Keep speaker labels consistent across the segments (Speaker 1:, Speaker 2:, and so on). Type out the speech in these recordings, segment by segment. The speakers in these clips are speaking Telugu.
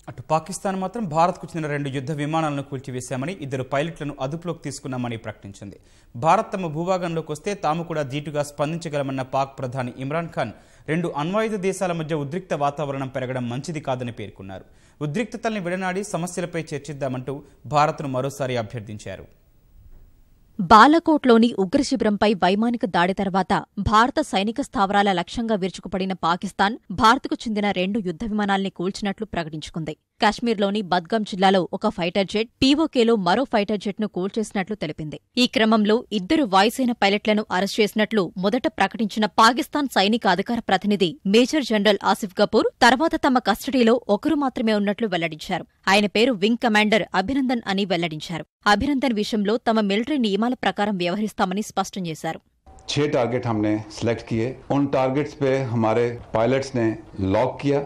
Speaker 1: అటు పాకిస్తాన్ మాత్రం భారత్కు చెందిన 2 యుద్ధ విమానాలను కూల్చివేశామని 2 పైలట్లను అదుపులోకి తీసుకున్నామని ప్రకటించింది. భారత్ తమ భూభాగంలోకి వస్తే తాము కూడా ధీటుగా స్పందించగలమన్న పాక్ ప్రధాని ఇమ్రాన్ ఖాన్ 2 అణ్వాయుధ దేశాల మధ్య ఉద్రిక్త వాతావరణం పెరగడం మంచిది కాదని పేర్కొన్నారు. ఉద్రిక్తతల్ని విడనాడి సమస్యలపై చర్చిద్దామంటూ భారత్ను మరోసారి అభ్యర్థించారు.
Speaker 2: బాలకోట్లోని ఉగ్రశిబిరంపై వైమానిక దాడి తర్వాత భారత సైనిక స్థావరాల లక్ష్యంగా విరుచుకుపడిన పాకిస్తాన్ భారత్కు చెందిన 2 యుద్ధ విమానాల్ని కూల్చినట్లు ప్రకటించుకుంది. కాశ్మీర్లోని బద్గాం జిల్లాలో ఒక ఫైటర్ జెట్, పీఓకేలో మరో ఫైటర్ జెట్ను కూల్చేసినట్లు తెలిపింది. ఈ క్రమంలో 2 వాయుసేన పైలట్లను అరెస్ట్ చేసినట్లు మొదట ప్రకటించిన పాకిస్తాన్ సైనిక అధికార ప్రతినిధి మేజర్ జనరల్ ఆసిఫ్ గపూర్ తర్వాత తమ కస్టడీలో ఒకరు మాత్రమే ఉన్నట్లు వెల్లడించారు. ఆయన పేరు వింగ్ కమాండర్ అభినందన్ అని వెల్లడించారు. అభినందన్ విషయంలో తమ మిలిటరీ నియమాల ప్రకారం వ్యవహరిస్తామని స్పష్టం చేశారు.
Speaker 3: 6 टारगेट हमने सिलेक्ट किए। उन टारगेट्स पे हमारे पायलट्स ने लॉक किया।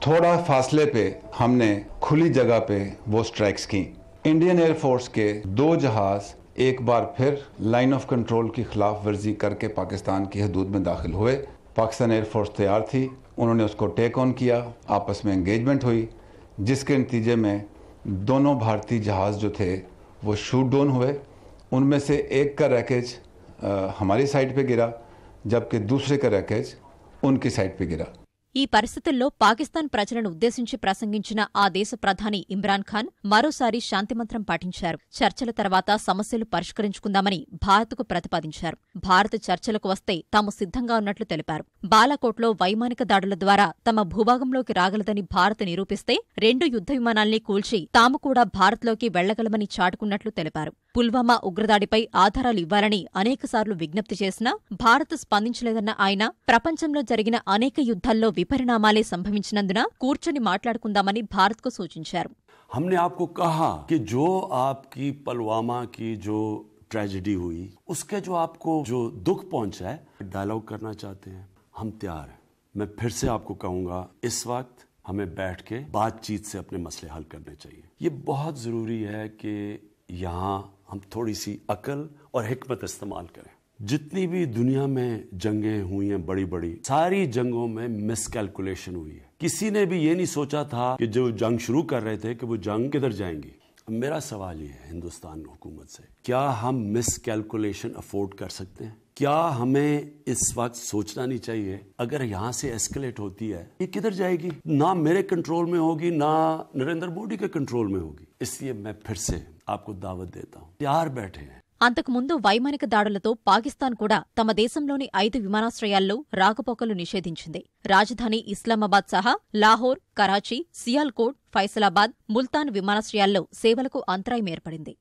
Speaker 3: थोड़ा फासले पे हमने खुली जगह पे वो स्ट्राइक्स की। इंडियन एयरफोर्स के 2 जहाज एक बार फिर लाइन ऑफ कंट्रोल की खिलाफ वर्जी करके पाकिस्तान की हदूद में दाखिल हुए। पाकिस्तान एयरफोर्स तैयार थी, उन्होंने उसको टेक ऑन किया, आपस में एंगेजमेंट हुई, जिसके नतीजे में दोनों भारतीय जहाज जो थे वो शूट डाउन हुए। उनमें से एक का रैकेज हमारी साइड पे गिरा, जबकि दूसरे का रैकेज उनकी साइड पे गिरा।
Speaker 2: ఈ పరిస్థితుల్లో పాకిస్తాన్ ప్రజలను ఉద్దేశించి ప్రసంగించిన ఆ దేశ ప్రధాని ఇమ్రాన్ ఖాన్ మరోసారి శాంతిమంత్రం పాటించారు. చర్చల తర్వాత సమస్యలు పరిష్కరించుకుందామని భారత్కు ప్రతిపాదించారు. భారత్ చర్చలకు వస్తే తాము సిద్ధంగా ఉన్నట్లు తెలిపారు. బాలాకోట్లో వైమానిక దాడుల ద్వారా తమ భూభాగంలోకి రాగలదని భారత్ నిరూపిస్తే 2 యుద్ధ విమానాల్ని కూల్చి తాము కూడా భారత్లోకి వెళ్లగలమని చాటుకున్నట్లు తెలిపారు. పుల్వామా ఉగ్రదాడిపై ఆధారాలు ఇవ్వాలని అనేకసార్లు విజ్ఞప్తి చేసినా భారత్ స్పందించలేదన్న ఆయన ప్రపంచంలో జరిగిన అనేక యుద్ధాల్లో విపరిణామాలే సంభవించినందున కూర్చొని మాట్లాడుకుందామని భారత్కు సూచించారు.
Speaker 4: हमने आपको कहा कि जो आपकी पुलवामा की जो ट्रेजेडी हुई उसके जो आपको जो दुख पहुंचा है, डायलॉग करना चाहते हैं, हम तैयार हैं। मैं फिर से आपको कहूंगा, इस वक्त हमें बैठ के बातचीत से अपने मसले हल करने चाहिए। ये बहुत जरूरी है कि यहाँ हम थोड़ी सी अकल और हिकमत इस्तेमाल करें। जितनी भी दुनिया में जंगें हुई हैं बड़ी बड़ी, सारी जंगों में मिसकैलकुलेशन हुई है। किसी ने भी ये नहीं सोचा था कि जो जंग शुरू कर रहे थे कि वो जंग किधर जाएंगी। मेरा सवाल ये है हिंदुस्तान हुकूमत से, क्या हम मिसकैलकुलेशन अफोर्ड कर सकते हैं? क्या हमें इस वक्त सोचना नहीं चाहिए अगर यहाँ से एस्केलेट होती है ये किधर जाएगी? ना मेरे कंट्रोल में होगी, ना नरेंद्र मोदी के कंट्रोल में होगी। इसलिए मैं फिर से आपको दावत देता हूँ, तैयार बैठे हैं।
Speaker 2: అంతకుముందు వైమానిక దాడులతో పాకిస్తాన్ కూడా తమ దేశంలోని 5 విమానాశ్రయాల్లో రాకపోకలు నిషేధించింది. రాజధాని ఇస్లామాబాద్ సహా లాహోర్, కరాచీ, సియాల్కోట్, ఫైసలాబాద్, ముల్తాన్ విమానాశ్రయాల్లో సేవలకు అంతరాయం ఏర్పడింది.